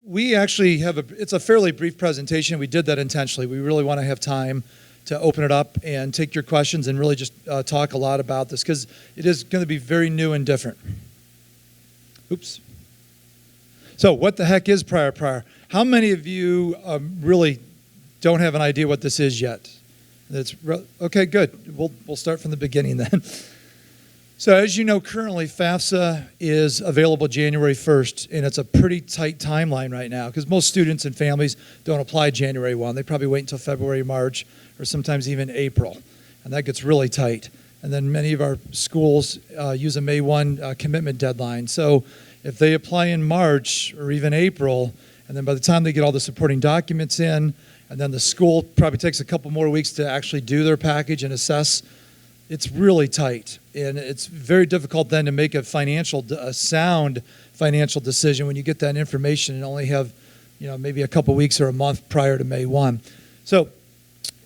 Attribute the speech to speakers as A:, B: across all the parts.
A: we actually have it's a fairly brief presentation. We did that intentionally. We really want to have time to open it up and take your questions and really just talk a lot about this because it is going to be very new and different. Oops. So what the heck is prior? How many of you really don't have an idea what this is yet? Okay, good. We'll start from the beginning then. So as you know, currently FAFSA is available January 1st, and it's a pretty tight timeline right now because most students and families don't apply January 1. They probably wait until February, March, or sometimes even April, and that gets really tight. And then many of our schools use a May 1 commitment deadline. So if they apply in March or even April, and then by the time they get all the supporting documents in, and then the school probably takes a couple more weeks to actually do their package and assess, it's really tight. And it's very difficult then to make a sound financial decision when you get that information and only have, maybe a couple weeks or a month prior to May 1. So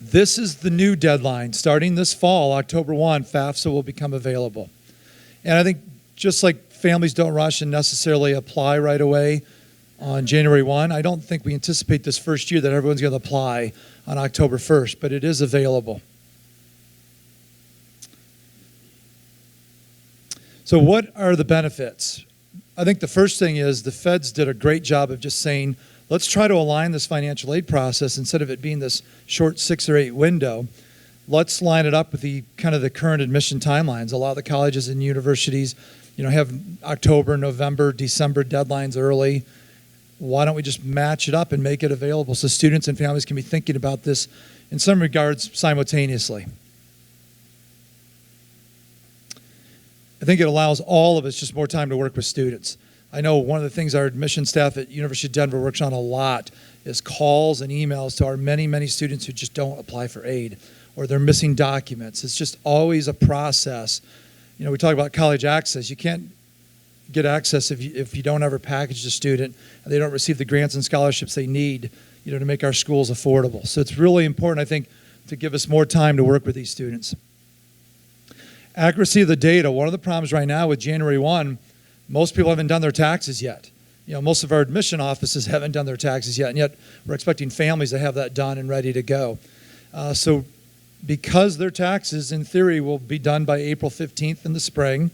A: this is the new deadline. Starting this fall, October 1, FAFSA will become available. And I think just like families don't rush and necessarily apply right away on January 1, I don't think we anticipate this first year that everyone's going to apply on October 1st, but it is available. So what are the benefits? I think the first thing is the feds did a great job of just saying, let's try to align this financial aid process instead of it being this short 6 or 8 window. Let's line it up with the current admission timelines. A lot of the colleges and universities, have October, November, December deadlines early. Why don't we just match it up and make it available so students and families can be thinking about this in some regards simultaneously? I think it allows all of us just more time to work with students. I know one of the things our admission staff at University of Denver works on a lot is calls and emails to our many, many students who just don't apply for aid or they're missing documents. It's just always a process. We talk about college access. You can't get access if you don't ever package the student and they don't receive the grants and scholarships they need, to make our schools affordable. So it's really important, I think, to give us more time to work with these students. Accuracy of the data. One of the problems right now with January 1, most people haven't done their taxes yet. Most of our admission offices haven't done their taxes yet, and yet we're expecting families to have that done and ready to go. So because their taxes, in theory, will be done by April 15th in the spring,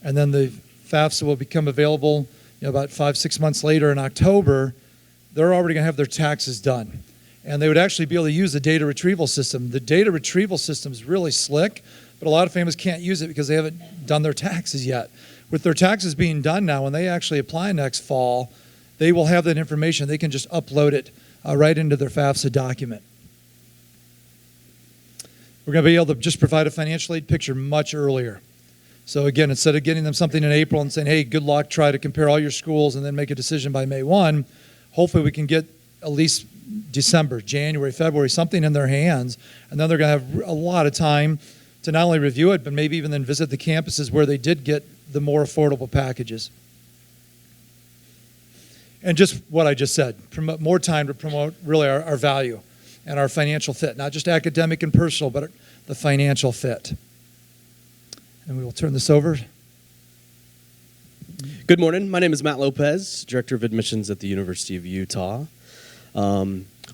A: and then the FAFSA will become available about 5-6 months later in October, they're already going to have their taxes done. And they would actually be able to use the data retrieval system. The data retrieval system is really slick, but a lot of families can't use it because they haven't done their taxes yet. With their taxes being done now, when they actually apply next fall, they will have that information. They can just upload it right into their FAFSA document. We're going to be able to just provide a financial aid picture much earlier. So again, instead of getting them something in April and saying, hey, good luck, try to compare all your schools and then make a decision by May 1, hopefully we can get at least December, January, February, something in their hands, and then they're going to have a lot of time to not only review it, but maybe even then visit the campuses where they did get the more affordable packages. And just what I just said, promote more time to promote really our value and our financial fit, not just academic and personal, but the financial fit. And we will turn this over.
B: Good morning. My name is Matt Lopez, Director of Admissions at the University of Utah.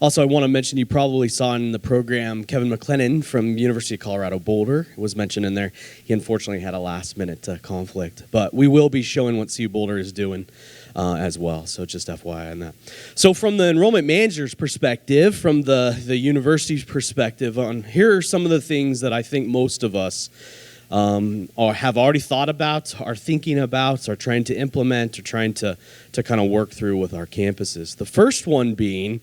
B: Also, I want to mention you probably saw in the program Kevin McLennan from University of Colorado Boulder was mentioned in there. He unfortunately had a last-minute conflict, but we will be showing what CU Boulder is doing as well, so just FYI on that. So from the enrollment manager's perspective, from the university's perspective, here are some of the things that I think most of us or have already thought about, are thinking about, are trying to implement, or trying to kind of work through with our campuses. The first one being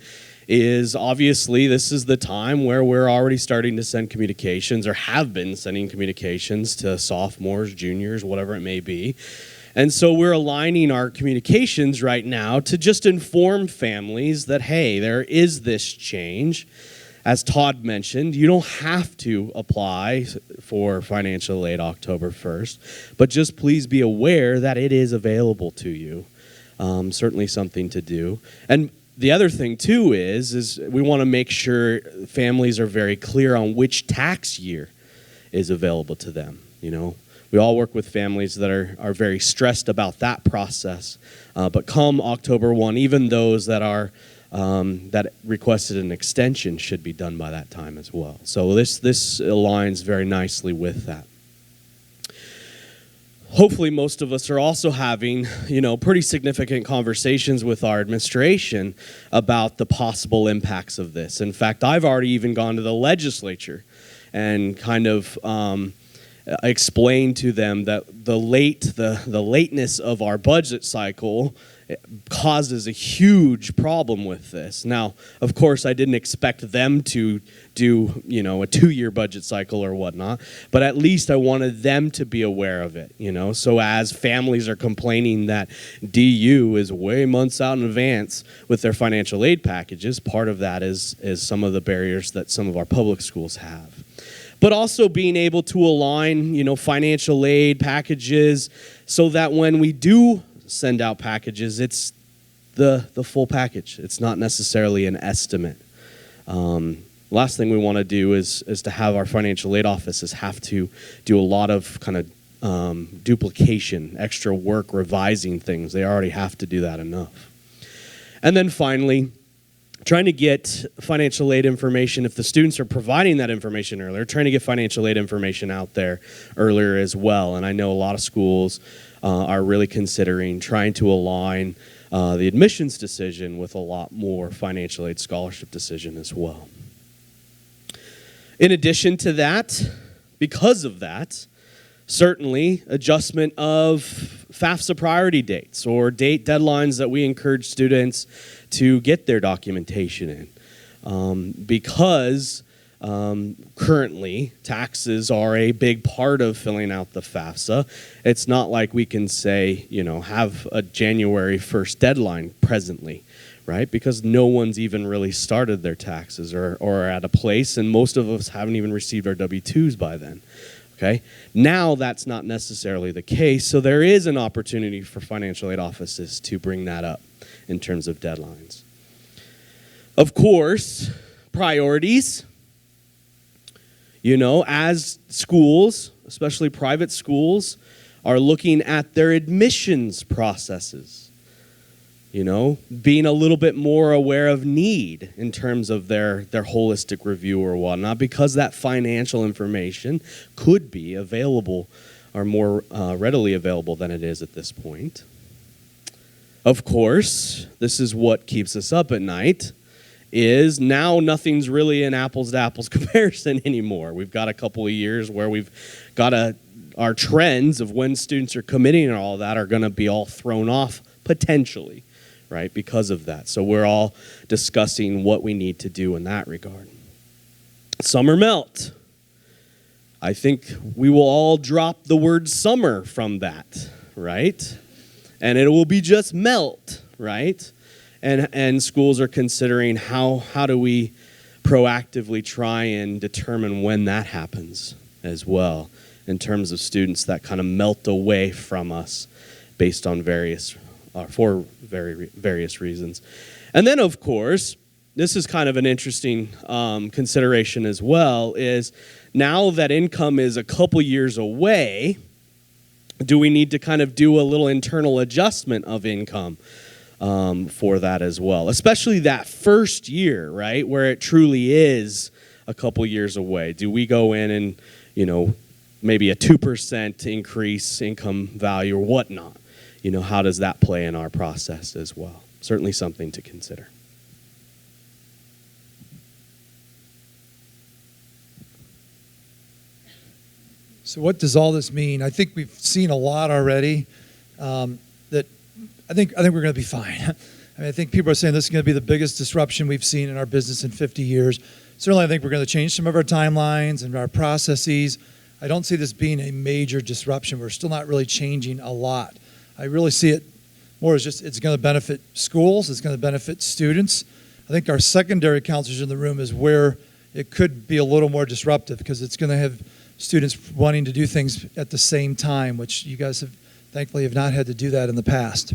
B: is obviously this is the time where we're already starting to send communications or have been sending communications to sophomores, juniors, whatever it may be. And so we're aligning our communications right now to just inform families that, hey, there is this change. As Todd mentioned, you don't have to apply for financial aid October 1st, but just please be aware that it is available to you. Certainly something to do. And the other thing, too, is we want to make sure families are very clear on which tax year is available to them. We all work with families that are very stressed about that process. But come October 1, even those that are that requested an extension should be done by that time as well. So this aligns very nicely with that. Hopefully most of us are also having, pretty significant conversations with our administration about the possible impacts of this. In fact, I've already even gone to the legislature and kind of explained to them that the lateness of our budget cycle causes a huge problem with this. Now, of course, I didn't expect them to do, a 2-year budget cycle or whatnot, but at least I wanted them to be aware of it, So as families are complaining that DU is way months out in advance with their financial aid packages, part of that is some of the barriers that some of our public schools have. But also being able to align, financial aid packages so that when we do send out packages, it's the full package. It's not necessarily an estimate. Last thing we want to do is to have our financial aid offices have to do a lot of kind of duplication, extra work, revising things. They already have to do that enough. And then finally, trying to get financial aid information, if the students are providing that information earlier, trying to get financial aid information out there earlier as well. And I know a lot of schools are really considering trying to align the admissions decision with a lot more financial aid scholarship decision as well. In addition to that, because of that, certainly adjustment of FAFSA priority dates or date deadlines that we encourage students to get their documentation in. Because currently taxes are a big part of filling out the FAFSA, it's not like we can say, have a January 1st deadline presently, right? Because no one's even really started their taxes or are at a place, and most of us haven't even received our W-2s by then. Okay? Now that's not necessarily the case, so there is an opportunity for financial aid offices to bring that up in terms of deadlines. Of course, priorities. As schools, especially private schools, are looking at their admissions processes, being a little bit more aware of need in terms of their holistic review or whatnot, because that financial information could be available or more readily available than it is at this point. Of course, this is what keeps us up at night, is now nothing's really an apples-to-apples comparison anymore. We've got a couple of years where we've got our trends of when students are committing and all that are going to be all thrown off potentially, right, because of that. So we're all discussing what we need to do in that regard. Summer melt. I think we will all drop the word summer from that, right? And it will be just melt, right? And schools are considering how do we proactively try and determine when that happens as well, in terms of students that kind of melt away from us based on various reasons. And then, of course, this is kind of an interesting consideration as well, is now that income is a couple years away, do we need to kind of do a little internal adjustment of income for that as well, especially that first year, right, where it truly is a couple years away? Do we go in and, maybe a 2% increase income value or whatnot? How does that play in our process as well? Certainly something to consider.
A: So what does all this mean? I think we've seen a lot already. That I think we're going to be fine. I think people are saying this is going to be the biggest disruption we've seen in our business in 50 years. Certainly, I think we're going to change some of our timelines and our processes. I don't see this being a major disruption. We're still not really changing a lot. I really see it more as just it's going to benefit schools. It's going to benefit students. I think our secondary counselors in the room is where it could be a little more disruptive, because it's going to have students wanting to do things at the same time, which you guys have thankfully have not had to do that in the past.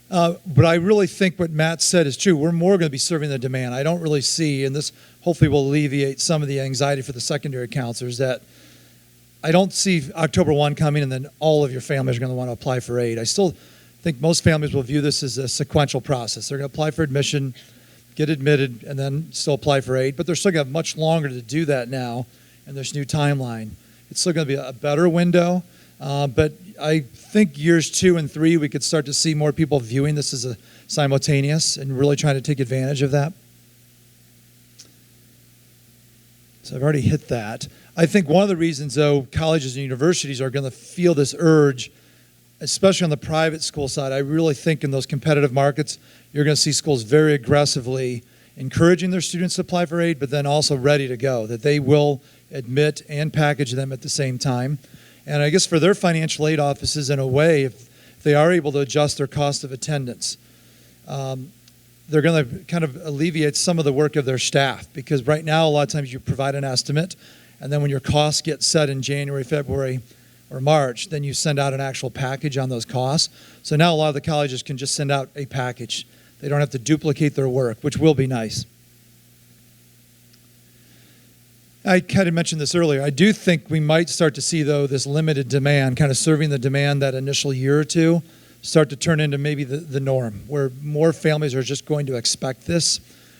A: But I really think what Matt said is true. We're more going to be serving the demand. I don't really see, and this hopefully will alleviate some of the anxiety for the secondary counselors, that I don't see October 1 coming and then all of your families are going to want to apply for aid. I still think most families will view this as a sequential process. They're going to apply for admission, get admitted, and then still apply for aid, but they're still going to have much longer to do that now in this new timeline. It's still going to be a better window, but I think years 2 and 3, we could start to see more people viewing this as a simultaneous and really trying to take advantage of that. So I've already hit that. I think one of the reasons, though, colleges and universities are going to feel this urge, especially on the private school side, I really think in those competitive markets, you're going to see schools very aggressively encouraging their students to apply for aid, but then also ready to go, that they will admit and package them at the same time. And I guess for their financial aid offices, in a way, if they are able to adjust their cost of attendance, they're going to kind of alleviate some of the work of their staff, because right now a lot of times you provide an estimate, and then when your costs get set in January, February, or March, then you send out an actual package on those costs. So now a lot of the colleges can just send out a package. They don't have to duplicate their work, which will be nice. I kind of mentioned this earlier. I do think we might start to see, though, this limited demand, kind of serving the demand that initial year or two, start to turn into maybe the norm, where more families are just going to expect this.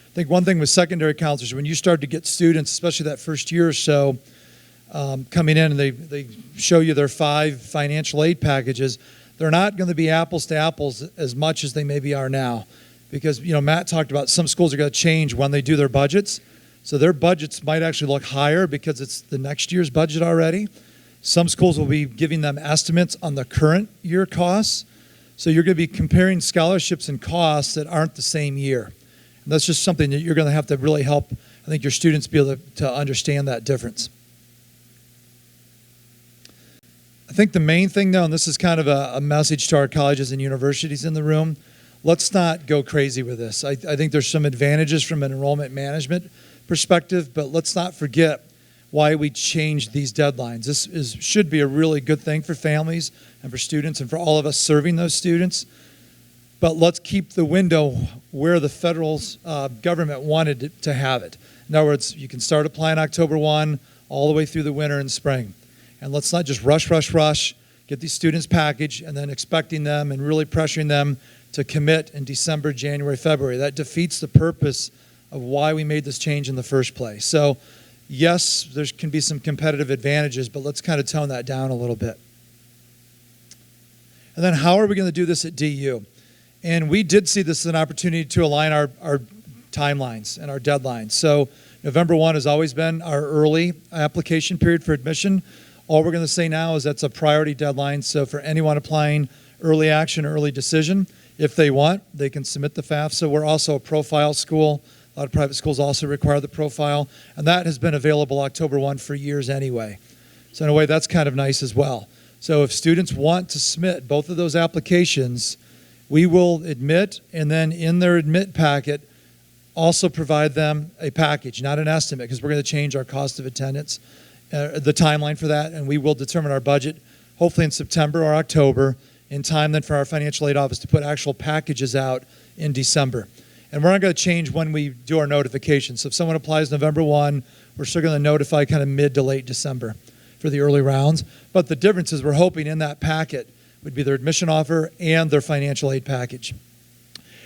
A: I think one thing with secondary counselors, when you start to get students, especially that first year or so, coming in and they show you their 5 financial aid packages, they're not going to be apples to apples as much as they maybe are now. Because, Matt talked about some schools are going to change when they do their budgets. So their budgets might actually look higher because it's the next year's budget already. Some schools will be giving them estimates on the current year costs. So you're going to be comparing scholarships and costs that aren't the same year. And that's just something that you're going to have to really help, I think, your students be able to understand that difference. I think the main thing, though, and this is kind of a message to our colleges and universities in the room, let's not go crazy with this. I think there's some advantages from an enrollment management perspective, but let's not forget why we changed these deadlines. This should be a really good thing for families and for students and for all of us serving those students. But let's keep the window where the federal government wanted to have it. In other words, you can start applying October 1 all the way through the winter and spring. And let's not just rush, get these students packaged and then expecting them and really pressuring them to commit in December, January, February. That defeats the purpose of why we made this change in the first place. So yes, there can be some competitive advantages, but let's kind of tone that down a little bit. And then how are we going to do this at DU? And we did see this as an opportunity to align our timelines and our deadlines. So November 1 has always been our early application period for admission. All we're going to say now is that's a priority deadline. So for anyone applying early action, early decision, if they want, they can submit the FAFSA. We're also a profile school. A lot of private schools also require the profile, and that has been available October 1 for years anyway. So in a way, that's kind of nice as well. So if students want to submit both of those applications, we will admit, and then in their admit packet, also provide them a package, not an estimate, because we're going to change our cost of attendance, the timeline for that, and we will determine our budget, hopefully in September or October, in time then for our financial aid office to put actual packages out in December. And we're not going to change when we do our notification. So if someone applies November 1, we're still going to notify kind of mid to late December for the early rounds. But the difference is we're hoping in that packet would be their admission offer and their financial aid package.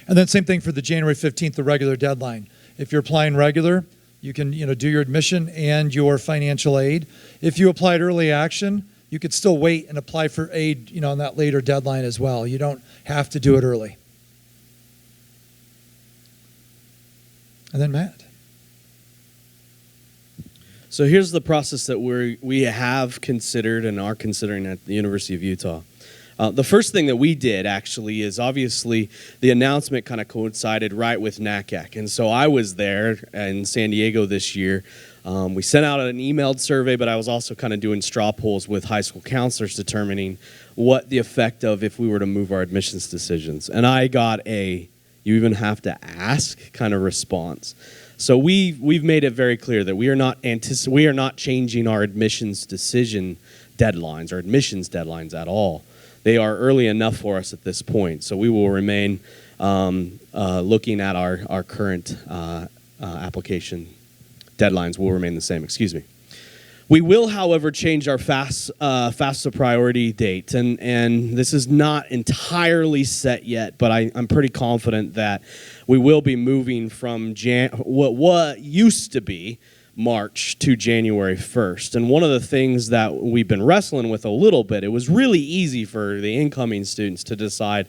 A: And then same thing for the January 15th, the regular deadline. If you're applying regular, you can do your admission and your financial aid. If you applied early action, you could still wait and apply for aid on that later deadline as well. You don't have to do it early. And then Matt.
B: So here's the process that we have considered and are considering at the University of Utah. The first thing that we did actually is obviously the announcement kind of coincided right with RMACAC. And so I was there in San Diego this year. We sent out an emailed survey, but I was also kind of doing straw polls with high school counselors determining what the effect of if we were to move our admissions decisions. And I got you even have to ask kind of response. So we've made it very clear that we are not changing our admissions decision deadlines or admissions deadlines at all. They are early enough for us at this point. So we will remain looking at our current application deadlines will remain the same. We will, however, change our FAFSA priority date, and this is not entirely set yet, but I'm pretty confident that we will be moving from what used to be March to January 1st. And one of the things that we've been wrestling with a little bit, it was really easy for the incoming students to decide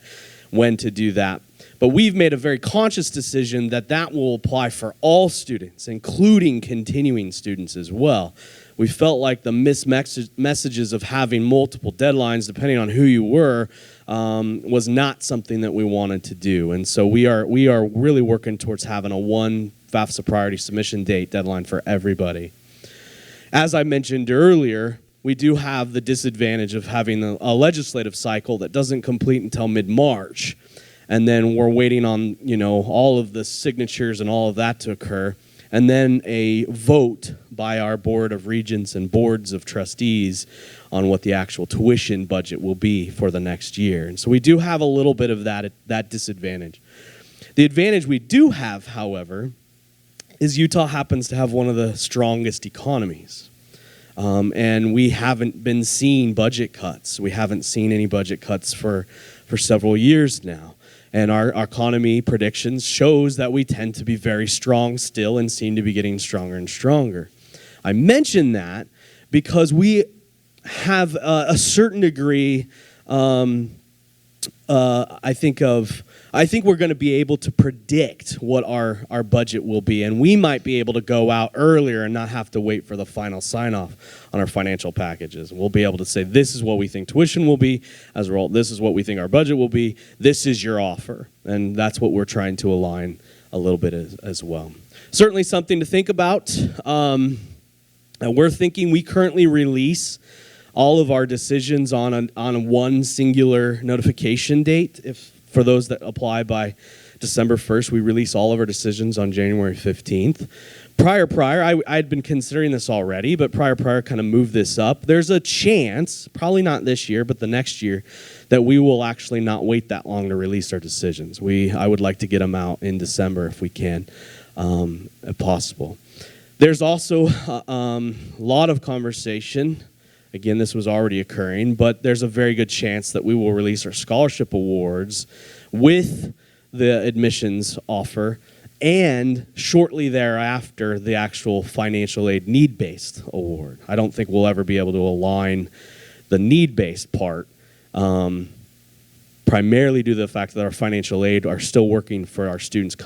B: when to do that. But we've made a very conscious decision that that will apply for all students, including continuing students as well. We felt like the mixed messages of having multiple deadlines, depending on who you were, was not something that we wanted to do. And so we are really working towards having a one FAFSA priority submission date deadline for everybody. As I mentioned earlier, we do have the disadvantage of having a legislative cycle that doesn't complete until mid-March. And then we're waiting on, all of the signatures and all of that to occur. And then a vote by our Board of Regents and Boards of Trustees on what the actual tuition budget will be for the next year. And so we do have a little bit of that disadvantage. The advantage we do have, however, is Utah happens to have one of the strongest economies. And we haven't been seeing budget cuts. We haven't seen any budget cuts for several years now. And our economy predictions shows that we tend to be very strong still and seem to be getting stronger and stronger. I mention that because we have a certain degree, I think we're going to be able to predict what our budget will be, and we might be able to go out earlier and not have to wait for the final sign-off on our financial packages. We'll be able to say, this is what we think tuition will be. As a result, this is what we think our budget will be. This is your offer, and that's what we're trying to align a little bit as well. Certainly something to think about. And we're thinking we currently release all of our decisions on one singular notification date. For those that apply by December 1st, we release all of our decisions on January 15th. Prior, I'd been considering this already, but prior kind of moved this up. There's a chance, probably not this year, but the next year, that we will actually not wait that long to release our decisions. I would like to get them out in December if we can, if possible. There's also a lot of conversation. Again, this was already occurring, but there's a very good chance that we will release our scholarship awards with the admissions offer and shortly thereafter the actual financial aid need-based award. I don't think we'll ever be able to align the need-based part, primarily due to the fact that our financial aid are still working for our students,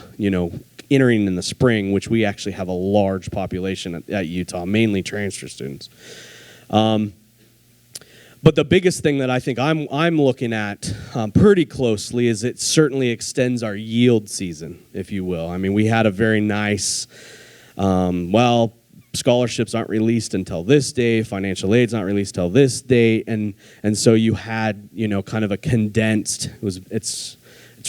B: entering in the spring, which we actually have a large population at Utah, mainly transfer students. But the biggest thing that I think I'm looking at pretty closely is it certainly extends our yield season, if you will. I mean, we had a very nice, scholarships aren't released until this day, financial aid's not released until this date, and so you had, kind of a condensed, it's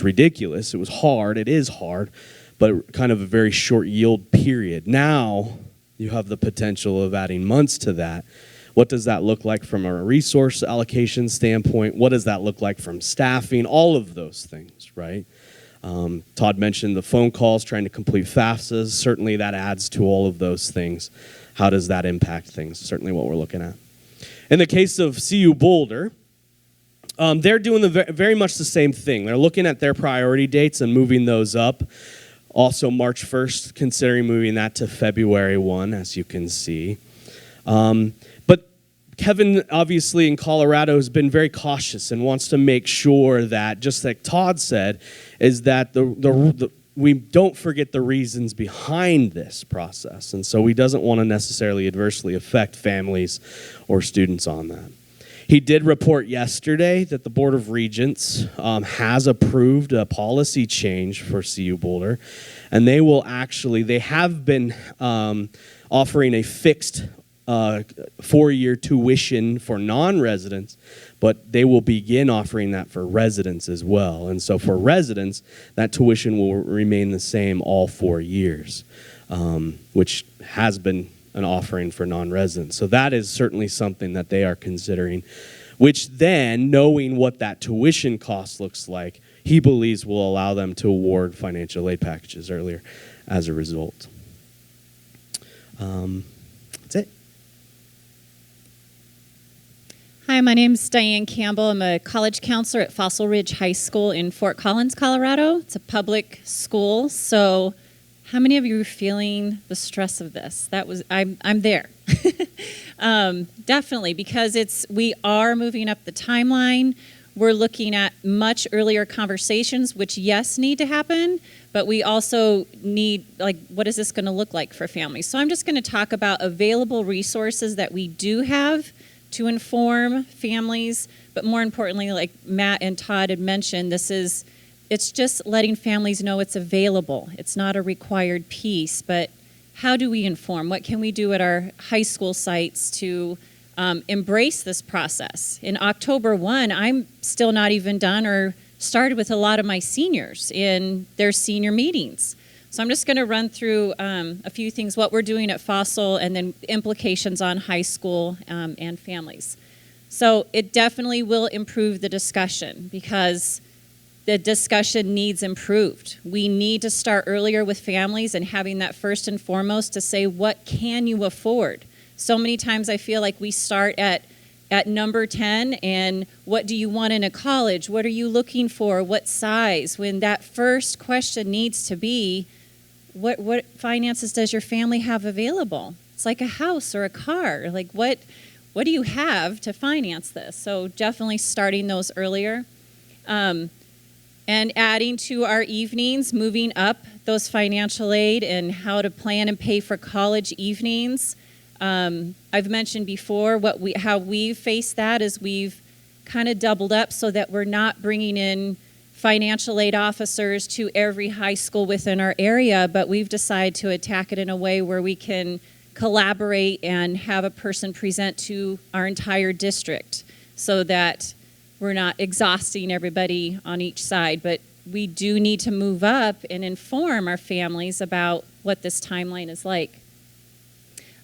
B: ridiculous. It was hard, it is hard, but kind of a very short yield period. Now you have the potential of adding months to that. What does that look like from a resource allocation standpoint? What does that look like from staffing? All of those things, right? Todd mentioned the phone calls, trying to complete FAFSAs. Certainly that adds to all of those things. How does that impact things? Certainly what we're looking at. In the case of CU Boulder, they're doing very much the same thing. They're looking at their priority dates and moving those up. Also March 1st, considering moving that to February 1, as you can see. But Kevin, obviously, in Colorado, has been very cautious and wants to make sure that, just like Todd said, is that we don't forget the reasons behind this process. And so he doesn't want to necessarily adversely affect families or students on that. He did report yesterday that the Board of Regents has approved a policy change for CU Boulder, and they have been offering a fixed 4-year tuition for non-residents, but they will begin offering that for residents as well. And so for residents, that tuition will remain the same all 4 years, which has been an offering for non-residents. So that is certainly something that they are considering, which then, knowing what that tuition cost looks like, he believes will allow them to award financial aid packages earlier as a result. That's it.
C: Hi, my name is Diane Campbell. I'm a college counselor at Fossil Ridge High School in Fort Collins, Colorado. It's a public school, so how many of you are feeling the stress of this? I'm there. Definitely, because we are moving up the timeline. We're looking at much earlier conversations, which, yes, need to happen, but we also need, what is this going to look like for families? So I'm just going to talk about available resources that we do have to inform families, but more importantly, like Matt and Todd had mentioned, it's just letting families know it's available. It's not a required piece, but how do we inform? What can we do at our high school sites to embrace this process? In October 1, I'm still not even done or started with a lot of my seniors in their senior meetings. So I'm just going to run through a few things, what we're doing at Fossil, and then implications on high school and families. So it definitely will improve the discussion because the discussion needs improved. We need to start earlier with families and having that first and foremost to say, what can you afford? So many times I feel like we start at number 10 and what do you want in a college? What are you looking for? What size? When that first question needs to be, what finances does your family have available? It's like a house or a car. Like what do you have to finance this? So definitely starting those earlier. And adding to our evenings, moving up those financial aid and how to plan and pay for college evenings. I've mentioned before how we've faced that is we've kind of doubled up so that we're not bringing in financial aid officers to every high school within our area, but we've decided to attack it in a way where we can collaborate and have a person present to our entire district so that we're not exhausting everybody on each side. But we do need to move up and inform our families about what this timeline is like.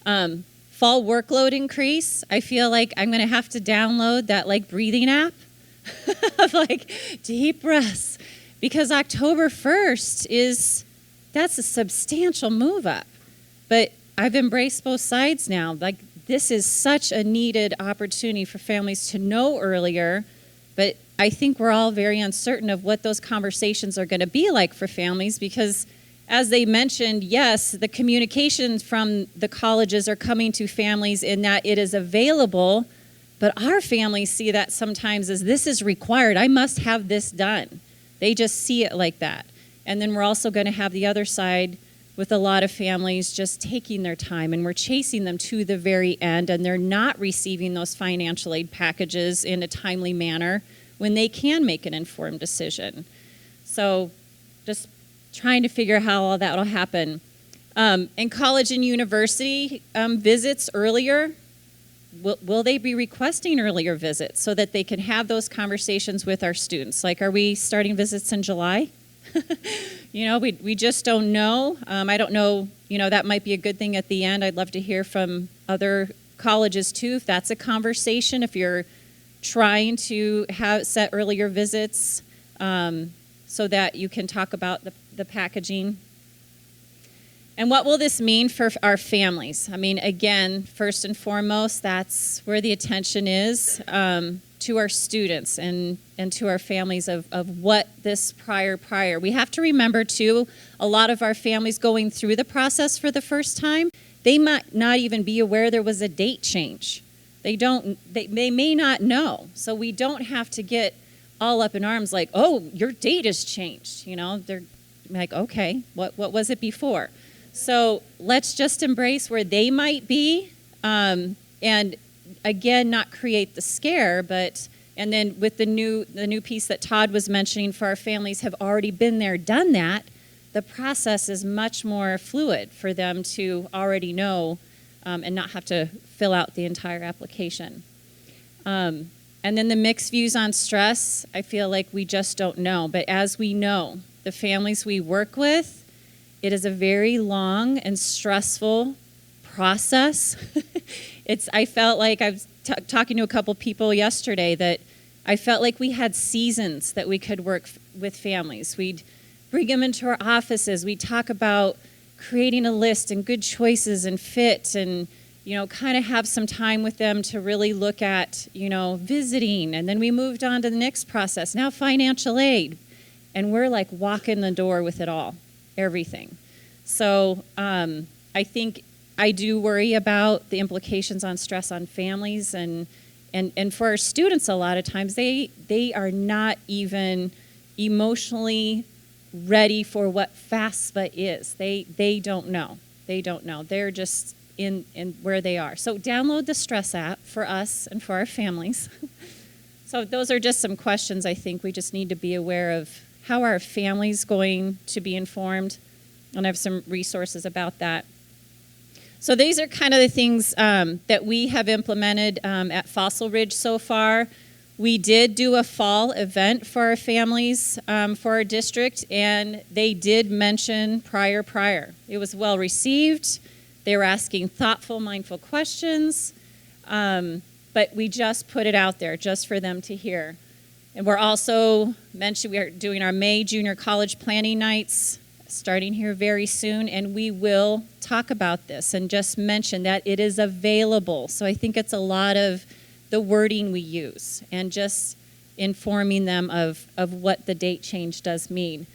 C: Fall workload increase. I feel like I'm going to have to download that breathing app of deep breaths because October 1st that's a substantial move up. But I've embraced both sides now. This is such a needed opportunity for families to know earlier, but I think we're all very uncertain of what those conversations are going to be like for families because as they mentioned, yes, the communications from the colleges are coming to families in that it is available, but our families see that sometimes as this is required. I must have this done. They just see it like that. And then we're also going to have the other side with a lot of families just taking their time and we're chasing them to the very end and they're not receiving those financial aid packages in a timely manner when they can make an informed decision. So just trying to figure out how all that will happen. In college and university visits earlier, will they be requesting earlier visits so that they can have those conversations with our students? Are we starting visits in July? We just don't know. I don't know, that might be a good thing at the end. I'd love to hear from other colleges too, if that's a conversation, if you're trying to set earlier visits so that you can talk about the packaging. And what will this mean for our families? I mean, again, first and foremost, that's where the attention is to our students and to our families of what this prior. We have to remember, too, a lot of our families going through the process for the first time, they might not even be aware there was a date change. They may not know. So we don't have to get all up in arms like, oh, your date has changed. They're like, okay, what was it before? So let's just embrace where they might be, and again, not create the scare. And then with the new piece that Todd was mentioning for our families have already been there, done that. The process is much more fluid for them to already know and not have to fill out the entire application. And then the mixed views on stress, I feel like we just don't know. But as we know, the families we work with, it is a very long and stressful process. I felt like I was talking to a couple people yesterday that I felt like we had seasons that we could work with families. We'd bring them into our offices. We'd talk about creating a list and good choices and fit and kind of have some time with them to really look at, visiting. And then we moved on to the next process, now financial aid. And we're like walking the door with it all, everything. So I think I do worry about the implications on stress on families and for our students. A lot of times they are not even emotionally ready for what FAFSA is. They don't know. They're just in where they are. So download the stress app for us and for our families. So those are just some questions I think we just need to be aware of. How are our families going to be informed? And I have some resources about that. So these are kind of the things that we have implemented at Fossil Ridge so far. We did do a fall event for our families for our district, and they did mention prior. It was well received. They were asking thoughtful, mindful questions, but we just put it out there just for them to hear. And we're also we are doing our May Junior College Planning Nights starting here very soon, and we will talk about this and just mention that it is available. So I think it's a lot of the wording we use and just informing them of what the date change does mean.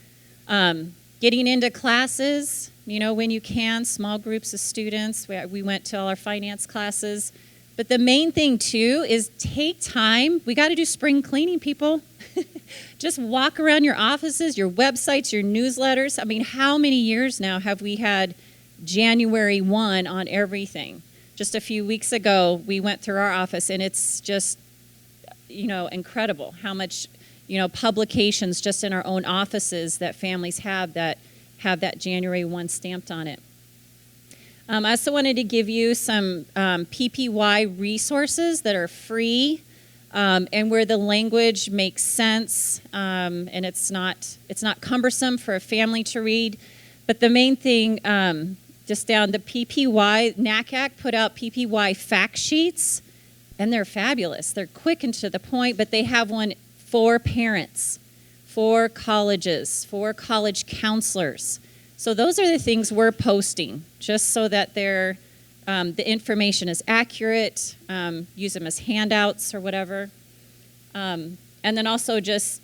C: Getting into classes, when you can, small groups of students. We went to all our finance classes. But the main thing, too, is take time. We got to do spring cleaning, people. Just walk around your offices, your websites, your newsletters. I mean, how many years now have we had January 1 on everything? Just a few weeks ago, we went through our office, and it's just, incredible how much, publications just in our own offices that families have that January 1 stamped on it. I also wanted to give you some PPY resources that are free and where the language makes sense and it's not cumbersome for a family to read. But the main thing, just down the PPY, NACAC put out PPY fact sheets, and they're fabulous. They're quick and to the point, but they have one for parents, for colleges, for college counselors. So those are the things we're posting, just so that the information is accurate. Use them as handouts or whatever. And then also just,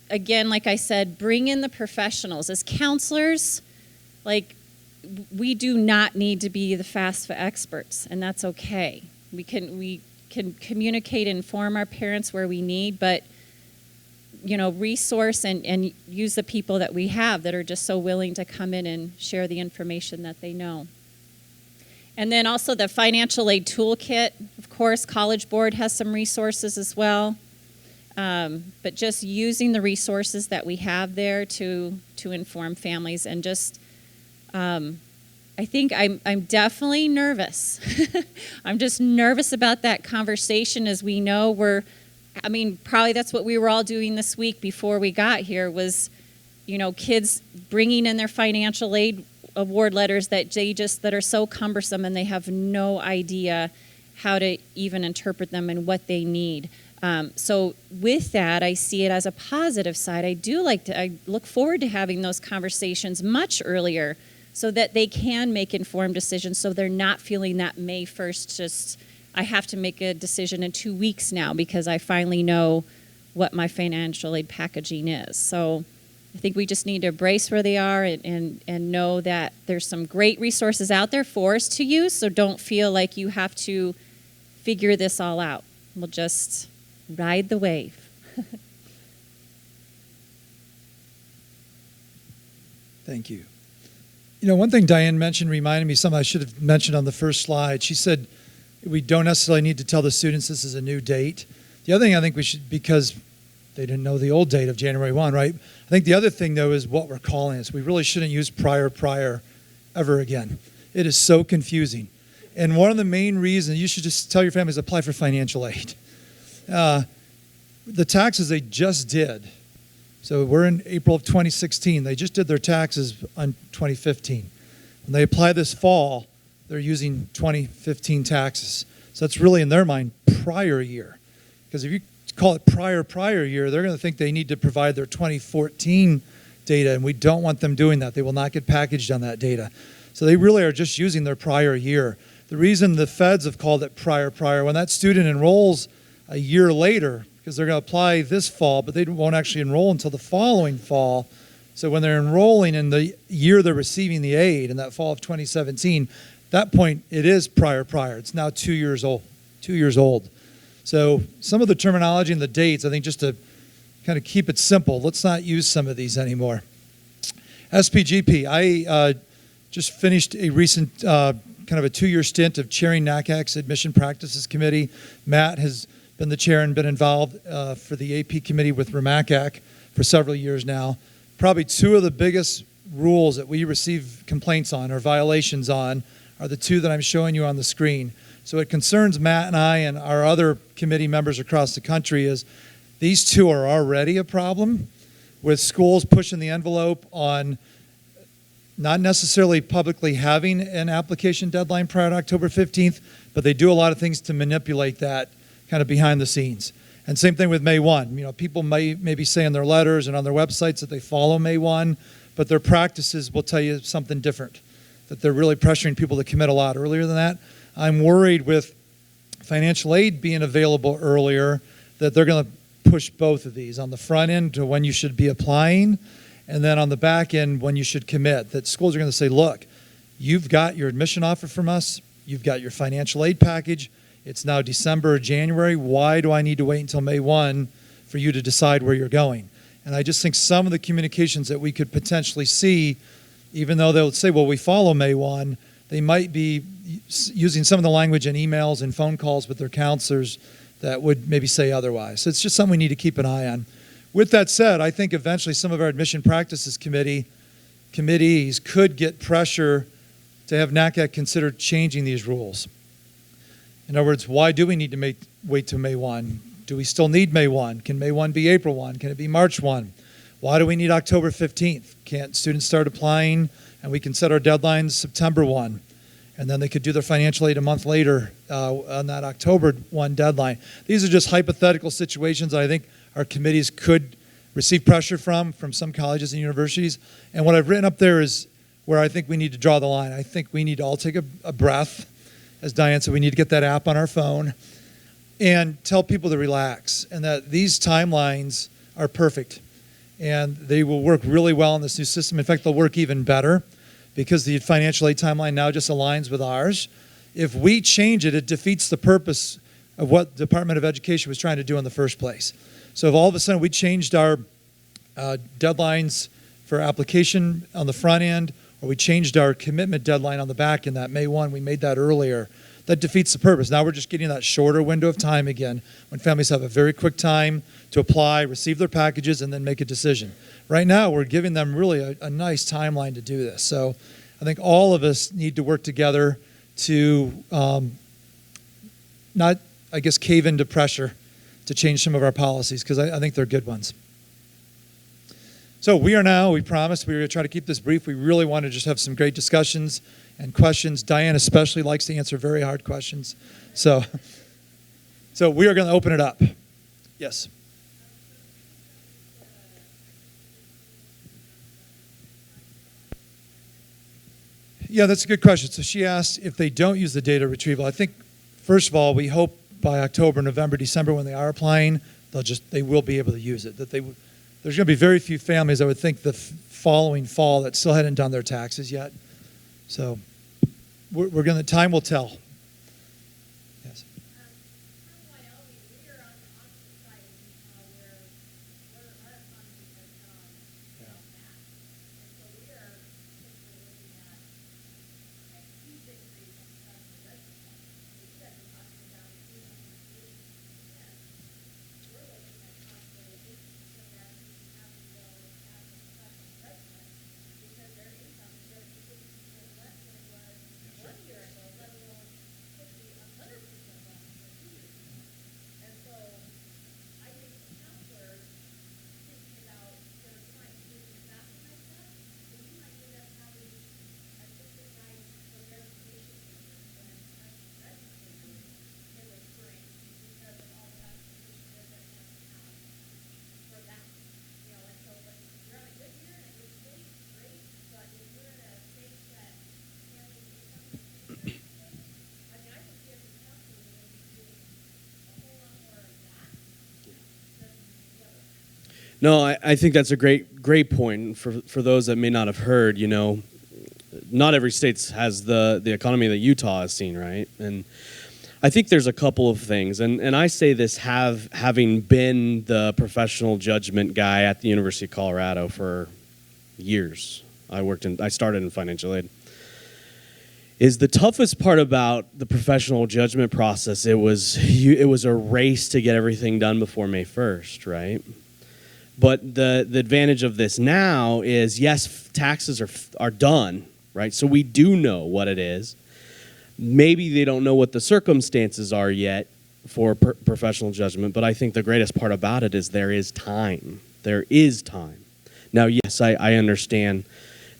C: again, like I said, bring in the professionals. As counselors, we do not need to be the FAFSA experts, and that's okay. We can communicate and inform our parents where we need, but resource and use the people that we have that are just so willing to come in and share the information that they know. And then also the financial aid toolkit. Of course, College Board has some resources as well. But just using the resources that we have there to inform families and just, I think I'm definitely nervous. I'm just nervous about that conversation. As we know, probably that's what we were all doing this week before we got here was, kids bringing in their financial aid award letters that are so cumbersome and they have no idea how to even interpret them and what they need. So with that, I see it as a positive side. I look forward to having those conversations much earlier so that they can make informed decisions so they're not feeling that May 1st I have to make a decision in 2 weeks now because I finally know what my financial aid packaging is. So I think we just need to embrace where they are and know that there's some great resources out there for us to use, so don't feel like you have to figure this all out. We'll just ride the wave.
A: Thank you. One thing Diane mentioned reminded me something I should have mentioned on the first slide. She said, we don't necessarily need to tell the students this is a new date. The other thing I think we should, because they didn't know the old date of January 1, right? I think the other thing, though, is what we're calling this. We really shouldn't use prior ever again. It is so confusing. And one of the main reasons, you should just tell your families to apply for financial aid. The taxes they just did. So we're in April of 2016. They just did their taxes on 2015. When they apply this fall, they're using 2015 taxes. So that's really, in their mind, prior year. Because if you call it prior year, they're going to think they need to provide their 2014 data, and we don't want them doing that. They will not get packaged on that data. So they really are just using their prior year. The reason the feds have called it prior, when that student enrolls a year later, because they're going to apply this fall, but they won't actually enroll until the following fall. So when they're enrolling in the year they're receiving the aid in that fall of 2017, that point it is prior. It's now 2 years old. 2 years old. So some of the terminology and the dates, I think just to kind of keep it simple, let's not use some of these anymore. SPGP, I just finished a recent kind of a 2-year stint of chairing NACAC's Admission Practices Committee. Matt has been the chair and been involved for the AP committee with RMACAC for several years now. Probably two of the biggest rules that we receive complaints on or violations on are the two that I'm showing you on the screen. So it concerns Matt and I and our other committee members across the country is these two are already a problem with schools pushing the envelope on not necessarily publicly having an application deadline prior to October 15th, but they do a lot of things to manipulate that kind of behind the scenes. And same thing with May 1. You know, people maybe say in their letters and on their websites that they follow May 1, but their practices will tell you something different, that they're really pressuring people to commit a lot earlier than that. I'm worried with financial aid being available earlier that they're going to push both of these on the front end to when you should be applying, and then on the back end when you should commit. That schools are going to say, look, you've got your admission offer from us, you've got your financial aid package, it's now December or January, why do I need to wait until May 1 for you to decide where you're going? And I just think some of the communications that we could potentially see, even though they'll say, well, we follow May 1, they might be using some of the language in emails and phone calls with their counselors that would maybe say otherwise. So it's just something we need to keep an eye on. With that said, I think eventually some of our admission practices committees could get pressure to have NACAC consider changing these rules. In other words, why do we need to wait till May 1? Do we still need May 1? Can May 1 be April 1? Can it be March 1? Why do we need October 15th? Can't students start applying and we can set our deadlines September 1? And then they could do their financial aid a month later on that October 1 deadline. These are just hypothetical situations that I think our committees could receive pressure from some colleges and universities. And what I've written up there is where I think we need to draw the line. I think we need to all take a breath. As Diane said, we need to get that app on our phone and tell people to relax and that these timelines are perfect and they will work really well in this new system. In fact, they'll work even better because the financial aid timeline now just aligns with ours. If we change it, it defeats the purpose of what the Department of Education was trying to do in the first place. So if all of a sudden we changed our deadlines for application on the front end, or we changed our commitment deadline on the back end, that May 1, we made that earlier, that defeats the purpose. Now we're just getting that shorter window of time again when families have a very quick time to apply, receive their packages, and then make a decision. Right now, we're giving them really a nice timeline to do this. So I think all of us need to work together to not, I guess, cave into pressure to change some of our policies, because I think they're good ones. So we promised we were going to try to keep this brief. We really want to just have some great discussions and questions. Diane especially likes to answer very hard questions. So we are going to open it up. Yes. Yeah, that's a good question. So she asked if they don't use the data retrieval. I think, first of all, we hope by October, November, December, when they are applying, they will be able to use it. There's going to be very few families, I would think, the following fall that still hadn't done their taxes yet. So time will tell. Yes.
B: No, I think that's a great point for those that may not have heard. Not every state has the economy that Utah has seen, right? And I think there's a couple of things, and I say this having been the professional judgment guy at the University of Colorado for years. I started in financial aid. Is the toughest part about the professional judgment process? It was a race to get everything done before May 1st, right? But the advantage of this now is, yes, taxes are done, right? So we do know what it is. Maybe they don't know what the circumstances are yet for professional judgment, but I think the greatest part about it is there is time. There is time. Now, yes, I understand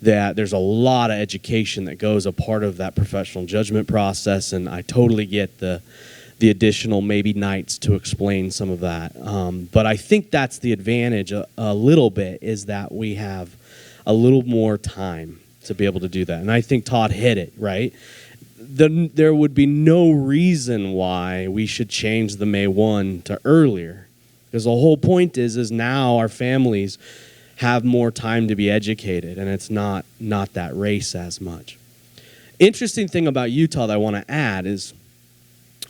B: that there's a lot of education that goes a part of that professional judgment process, and I totally get the additional maybe nights to explain some of that. But I think that's the advantage a little bit, is that we have a little more time to be able to do that. And I think Todd hit it, right? There would be no reason why we should change the May 1 to earlier, because the whole point is now our families have more time to be educated, and it's not that race as much. Interesting thing about Utah that I want to add is,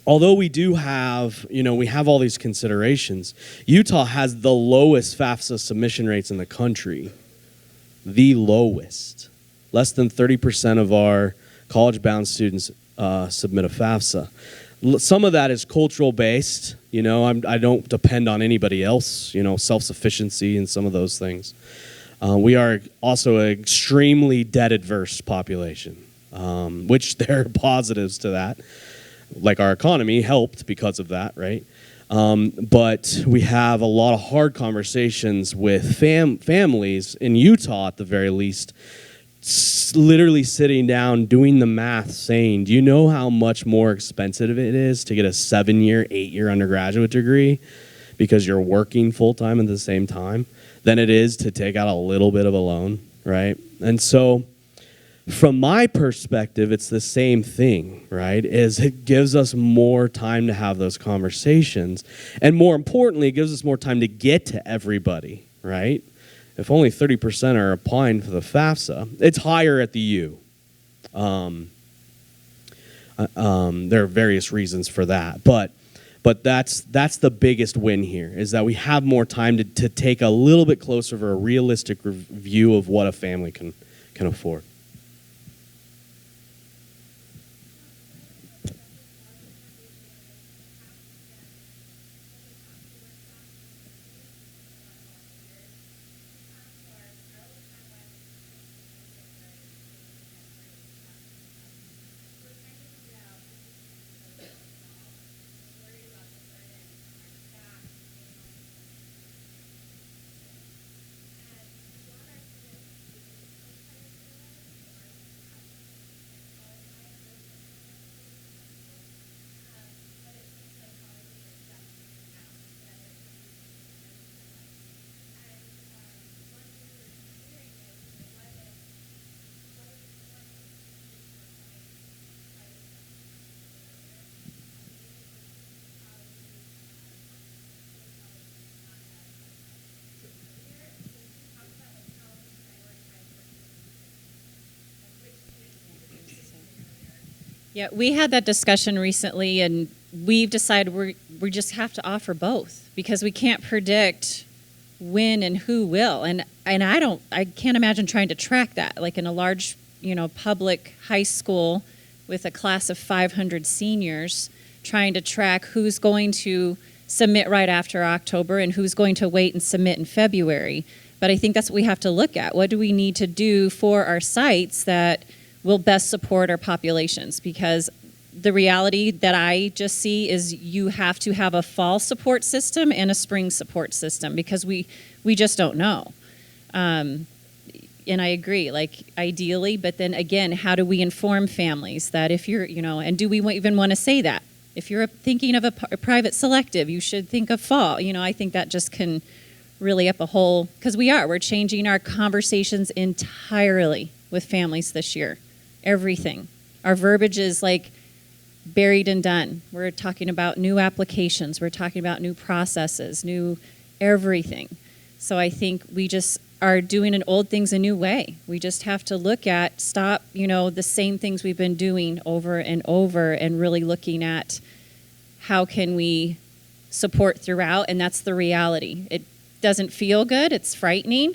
B: although we do have, we have all these considerations, Utah has the lowest Fafsa submission rates in the country. The lowest. Less than 30% of our college-bound students submit a Fafsa. Some of that is cultural based. I don't depend on anybody else, self-sufficiency and some of those things. We are also an extremely debt-adverse population, which there are positives to that. Like our economy helped because of that, right? But we have a lot of hard conversations with families in Utah, at the very least, literally sitting down, doing the math, saying, do you know how much more expensive it is to get a 7-year, 8-year undergraduate degree because you're working full-time at the same time than it is to take out a little bit of a loan, right? And so from my perspective, it's the same thing, right? It gives us more time to have those conversations. And more importantly, it gives us more time to get to everybody, right? If only 30% are applying for the FAFSA, it's higher at the U. There are various reasons for that, but that's the biggest win here, is that we have more time to take a little bit closer of a realistic view of what a family can afford.
C: Yeah, we had that discussion recently, and we've decided we just have to offer both, because we can't predict when and who will. And I can't imagine trying to track that, like in a large, public high school with a class of 500 seniors, trying to track who's going to submit right after October and who's going to wait and submit in February. But I think that's what we have to look at. What do we need to do for our sites that will best support our populations? Because the reality that I just see is you have to have a fall support system and a spring support system, because we just don't know. And I agree, like ideally, but then again, how do we inform families that if you're, and do we even want to say that? If you're thinking of a private selective, you should think of fall. I think that just can really up a whole, because we're changing our conversations entirely with families this year. Everything. Our verbiage is like buried and done. We're talking about new applications. We're talking about new processes, new everything. So I think we just are doing an old things a new way. We just have to stop, the same things we've been doing over and over and really looking at how can we support throughout, and that's the reality. It doesn't feel good, it's frightening,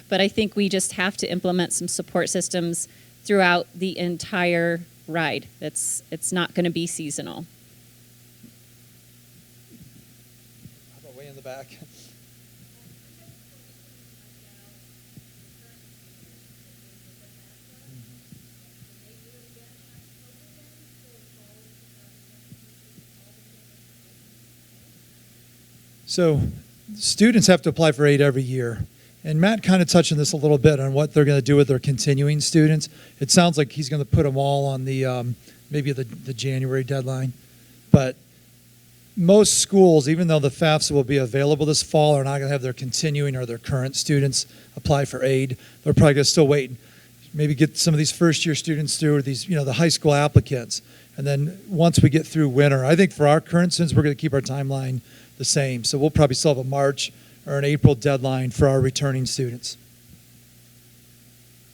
C: but I think we just have to implement some support systems throughout the entire ride. It's not going to be seasonal.
A: How about way in the back? So students have to apply for aid every year. And Matt kind of touched on this a little bit on what they're going to do with their continuing students. It sounds like he's going to put them all on the maybe the January deadline. But most schools, even though the FAFSA will be available this fall, are not going to have their continuing or their current students apply for aid. They're probably going to still wait, maybe get some of these first-year students through, or these, the high school applicants. And then once we get through winter, I think for our current students, we're going to keep our timeline the same. So we'll probably still have a March or an April deadline for our returning students.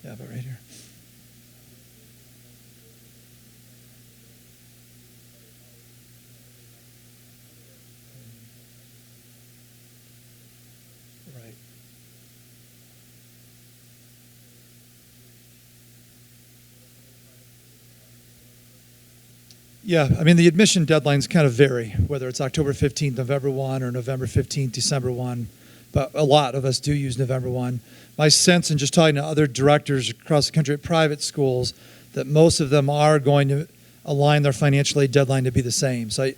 A: Yeah, but right here. Right. Yeah, I mean, the admission deadlines kind of vary, whether it's October 15th, November 1, or November 15th, December 1. But a lot of us do use November 1. My sense, in just talking to other directors across the country at private schools, that most of them are going to align their financial aid deadline to be the same. So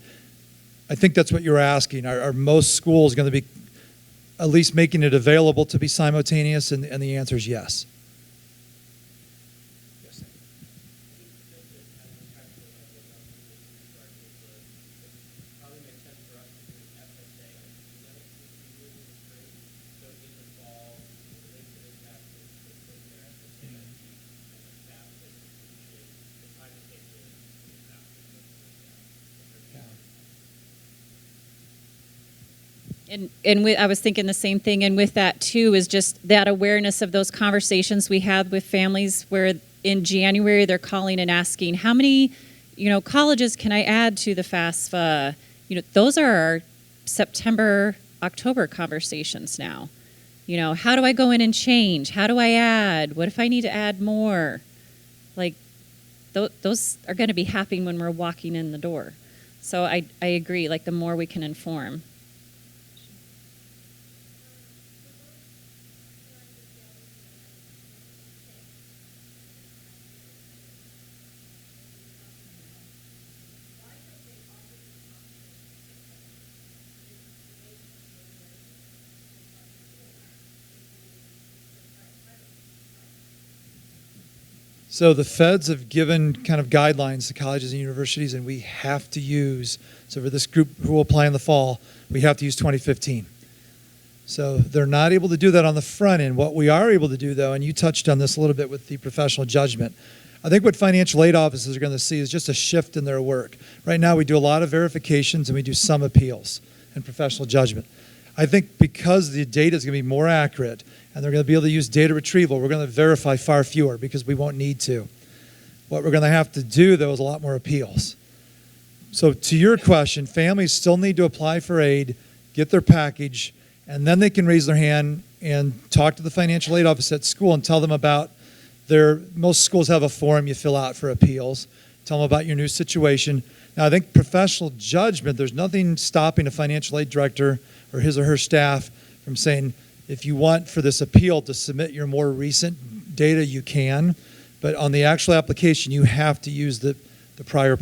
A: I think that's what you're asking. Are most schools going to be at least making it available to be simultaneous? And the answer is yes.
C: I was thinking the same thing, and with that too is just that awareness of those conversations we had with families where in January they're calling and asking, how many, colleges can I add to the FAFSA? Those are our September, October conversations now. How do I go in and change? How do I add? What if I need to add more? Like, those are going to be happening when we're walking in the door. So I agree, like the more we can inform.
A: So the feds have given kind of guidelines to colleges and universities, and we have to use, so for this group who will apply in the fall, we have to use 2015. So they're not able to do that on the front end. What we are able to do, though, and you touched on this a little bit with the professional judgment, I think what financial aid offices are going to see is just a shift in their work. Right now we do a lot of verifications and we do some appeals and professional judgment. I think because the data is going to be more accurate and they're going to be able to use data retrieval, we're going to verify far fewer because we won't need to. What we're going to have to do, though, is a lot more appeals. So to your question, families still need to apply for aid, get their package, and then they can raise their hand and talk to the financial aid office at school and tell them about most schools have a form you fill out for appeals. Tell them about your new situation. Now, I think professional judgment, there's nothing stopping a financial aid director or his or her staff from saying, if you want for this appeal to submit your more recent data, you can. But on the actual application, you have to use the prior.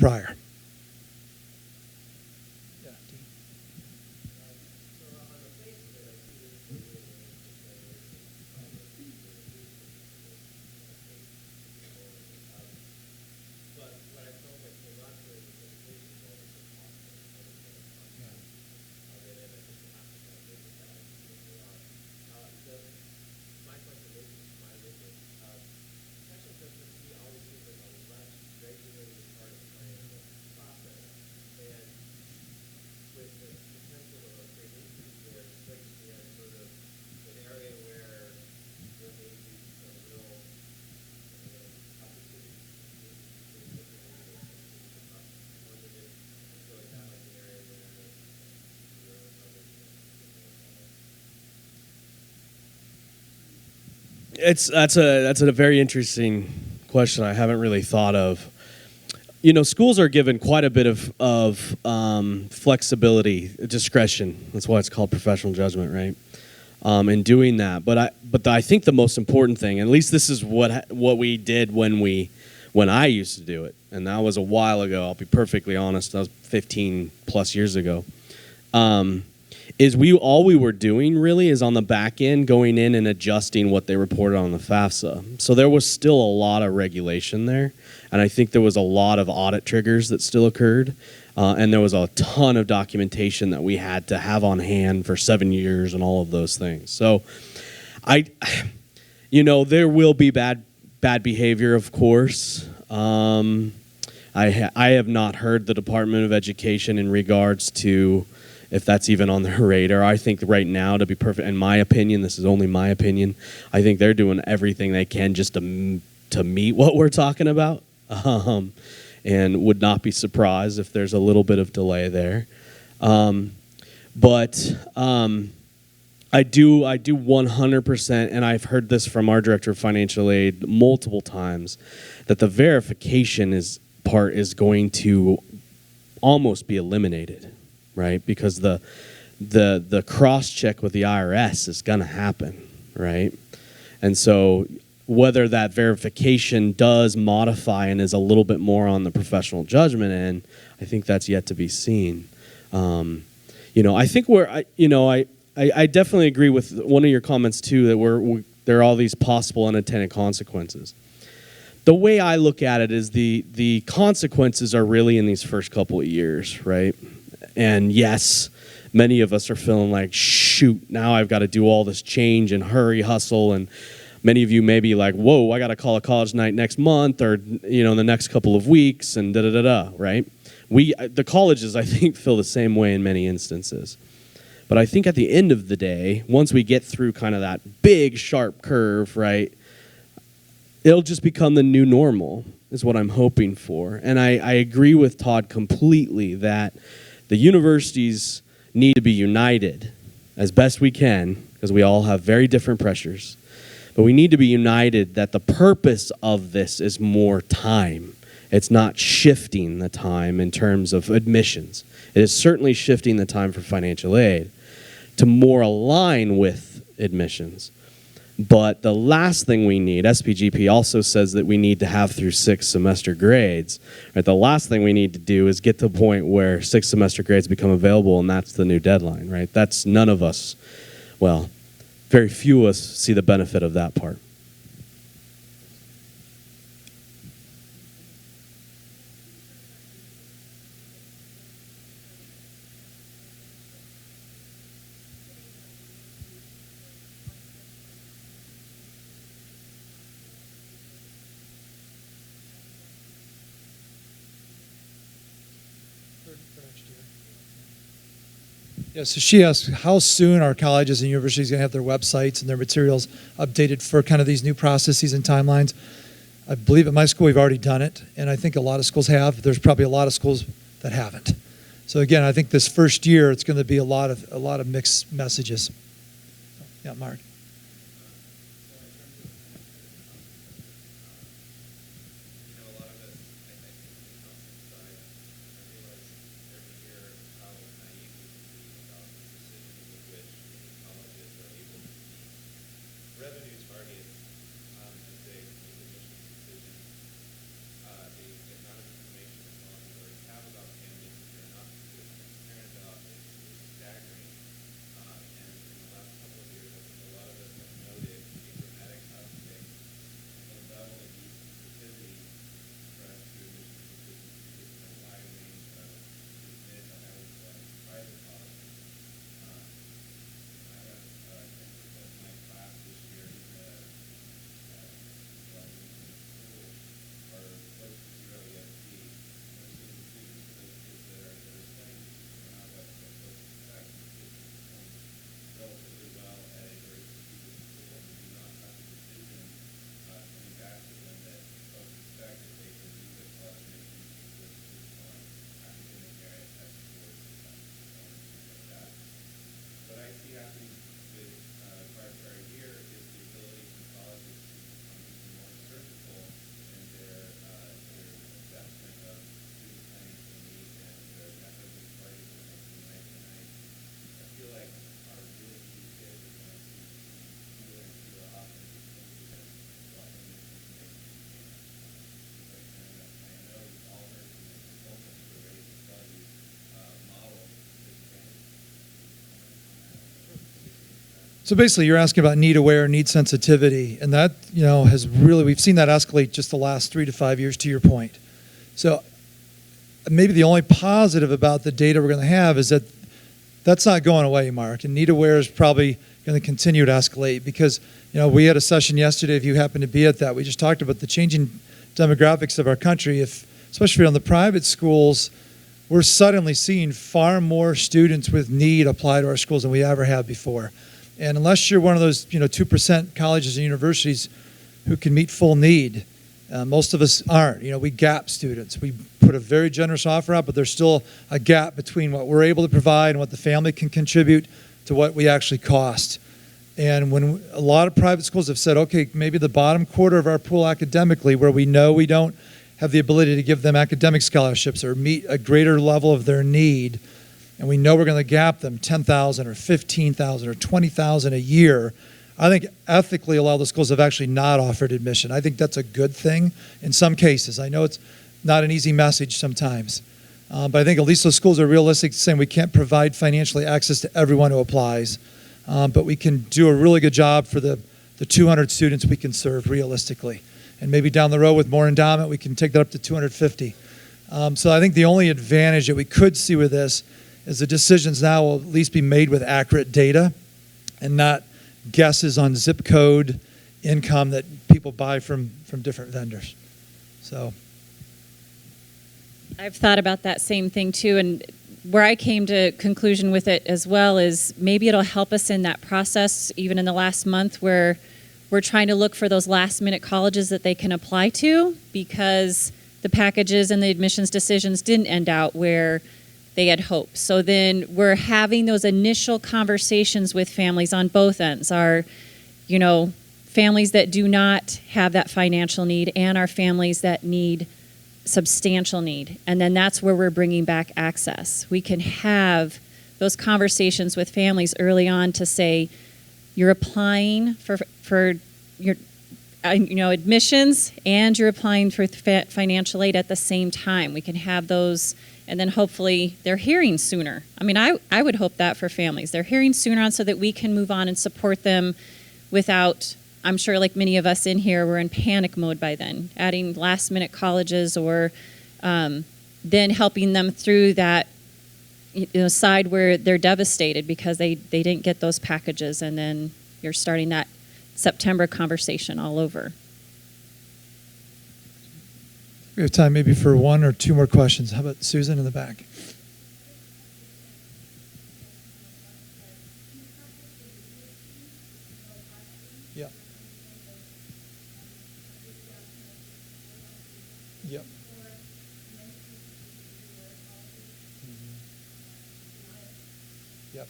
B: That's a very interesting question. I haven't really thought of. You know, schools are given quite a bit of flexibility, discretion. That's why it's called professional judgment, right? In doing that, but I think the most important thing, at least this is what we did when I used to do it, and that was a while ago. I'll be perfectly honest. That was 15 plus years ago. Is all we were doing really is on the back end going in and adjusting what they reported on the FAFSA. So there was still a lot of regulation there, and I think there was a lot of audit triggers that still occurred, and there was a ton of documentation that we had to have on hand for 7 years and all of those things. So there will be bad behavior, of course. I have not heard the Department of Education in regards to if that's even on their radar. I think right now, to be perfect, in my opinion, this is only my opinion, I think they're doing everything they can just to meet what we're talking about, and would not be surprised if there's a little bit of delay there. But I do 100%, and I've heard this from our Director of Financial Aid multiple times, that the verification part is going to almost be eliminated. Right, because the cross check with the IRS is going to happen, right? And so whether that verification does modify and is a little bit more on the professional judgment end, I think that's yet to be seen. I think I definitely agree with one of your comments too, that there are all these possible unintended consequences. The way I look at it is the consequences are really in these first couple of years, right? And yes, many of us are feeling like, shoot, now I've got to do all this change and hurry, hustle. And many of you may be like, whoa, I got to call a college night next month or, in the next couple of weeks and da-da-da-da, right? The colleges, I think, feel the same way in many instances. But I think at the end of the day, once we get through kind of that big, sharp curve, right, it'll just become the new normal is what I'm hoping for. And I agree with Todd completely that the universities need to be united as best we can, because we all have very different pressures. But we need to be united that the purpose of this is more time. It's not shifting the time in terms of admissions. It is certainly shifting the time for financial aid to more align with admissions. But the last thing we need, SPGP also says that we need to have through 6 semester grades. Right? The last thing we need to do is get to the point where 6 semester grades become available, and that's the new deadline, right? That's none of us, well, very few of us see the benefit of that part.
A: Yeah, so she asked how soon our colleges and universities going to have their websites and their materials updated for kind of these new processes and timelines. I believe at my school we've already done it, and I think a lot of schools have. There's probably a lot of schools that haven't. So again, I think this first year it's going to be a lot of mixed messages. Yeah, Mark.
D: A
A: So basically, you're asking about need aware, need sensitivity, and that has really, we've seen that escalate just the last 3 to 5 years. To your point, so maybe the only positive about the data we're going to have is that that's not going away, Mark. And need aware is probably going to continue to escalate because we had a session yesterday. If you happen to be at that, we just talked about the changing demographics of our country. Especially on the private schools, we're suddenly seeing far more students with need apply to our schools than we ever have before. And unless you're one of those 2% colleges and universities who can meet full need, most of us aren't. We gap students. We put a very generous offer out, but there's still a gap between what we're able to provide and what the family can contribute to what we actually cost. And when a lot of private schools have said, okay, maybe the bottom quarter of our pool academically, where we know we don't have the ability to give them academic scholarships or meet a greater level of their need, and we know we're going to gap them $10,000 or $15,000 or $20,000 a year, I think ethically a lot of the schools have actually not offered admission. I think that's a good thing in some cases. I know it's not an easy message sometimes, but I think at least those schools are realistic, saying we can't provide financially access to everyone who applies, but we can do a really good job for the 200 students we can serve realistically. And maybe down the road with more endowment, we can take that up to 250. So I think the only advantage that we could see with this is the decisions now will at least be made with accurate data and not guesses on zip code income that people buy from different vendors. So
C: I've thought about that same thing too, and where I came to conclusion with it as well is maybe it'll help us in that process even in the last month where we're trying to look for those last minute colleges that they can apply to because the packages and the admissions decisions didn't end out where they had hoped. So then we're having those initial conversations with families on both ends, our, families that do not have that financial need and our families that need substantial need. And then that's where we're bringing back access. We can have those conversations with families early on to say, you're applying for your admissions and you're applying for financial aid at the same time. We can have those, and then hopefully they're hearing sooner. I mean, I would hope that for families. They're hearing sooner on so that we can move on and support them without, I'm sure like many of us in here, we're in panic mode by then, adding last minute colleges or then helping them through that side where they're devastated because they didn't get those packages, and then you're starting that September conversation all over.
A: We have time maybe for one or two more questions. How about Susan in the back? Yeah. Yep. Yep.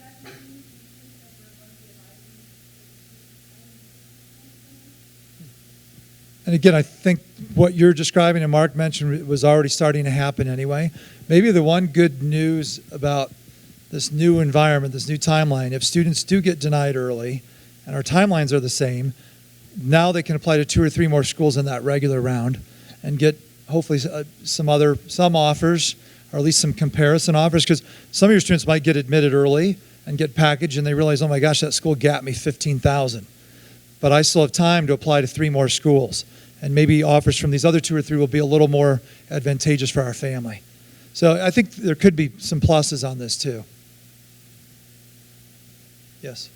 A: And again, I think what you're describing and Mark mentioned was already starting to happen anyway. Maybe the one good news about this new environment, this new timeline, if students do get denied early and our timelines are the same, now they can apply to 2 or 3 more schools in that regular round and get hopefully some offers or at least some comparison offers, because some of your students might get admitted early and get packaged and they realize, oh my gosh, that school gapped me $15,000. But I still have time to apply to 3 more schools. And maybe offers from these other 2 or 3 will be a little more advantageous for our family. So I think there could be some pluses on this too. Yes.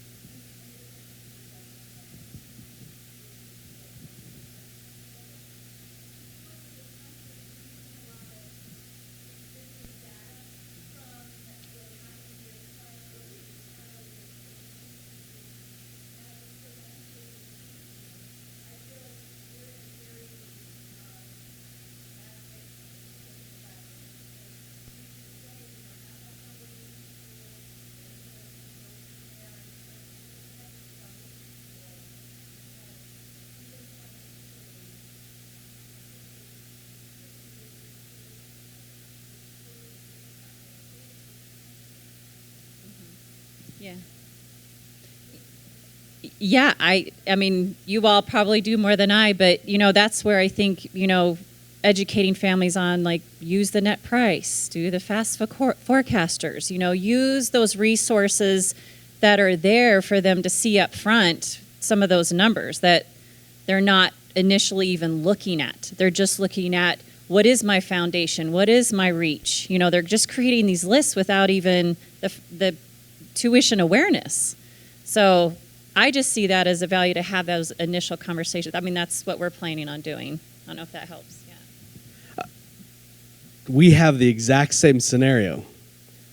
A: Yeah. Yeah, I mean, you all probably do more than I, but, that's where I think, educating families on, like, use the net price, do the FAFSA forecasters, use those resources
C: that are there for them to see up front some of those numbers that they're not initially even looking at. They're just looking at, what is my foundation? What is my reach? You know, they're just creating these lists without even the tuition awareness. So I just see that as a value to have those initial conversations. I mean, that's what we're planning on doing. I don't know if that helps. Yeah.
B: We have the exact same scenario.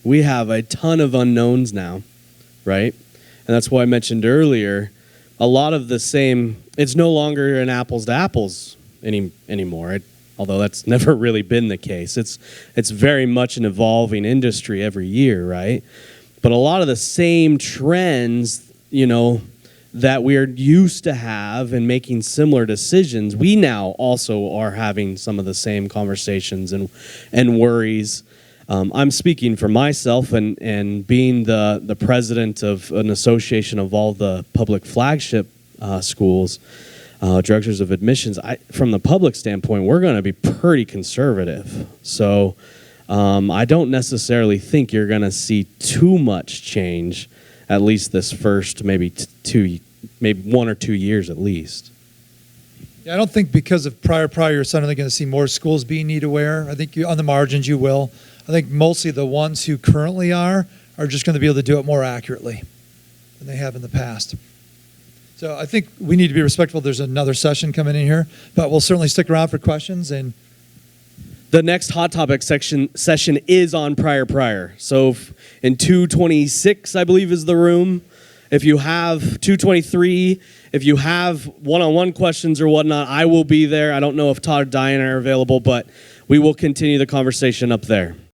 B: We have a ton of unknowns now, right? And that's why I mentioned earlier, a lot of the same, it's no longer an apples to apples anymore. Although that's never really been the case. It's very much an evolving industry every year, right? But a lot of the same trends, you know, that we're used to have and making similar decisions, we now also are having some of the same conversations and worries. I'm speaking for myself and being the president of an association of all the public flagship schools, directors of admissions. From the public standpoint, we're going to be pretty conservative. So I don't necessarily think you're going to see too much change, at least this first maybe 1 or 2 years at least.
A: Yeah, I don't think because of prior, you're suddenly going to see more schools being need aware. I think on the margins you will. I think mostly the ones who currently are just going to be able to do it more accurately than they have in the past. So I think we need to be respectful. There's another session coming in here, but we'll certainly stick around for questions. And
B: the next hot topic session is on prior. So in 226, I believe, is the room. If you have 223, if you have one-on-one questions or whatnot, I will be there. I don't know if Todd or Diane are available, but we will continue the conversation up there.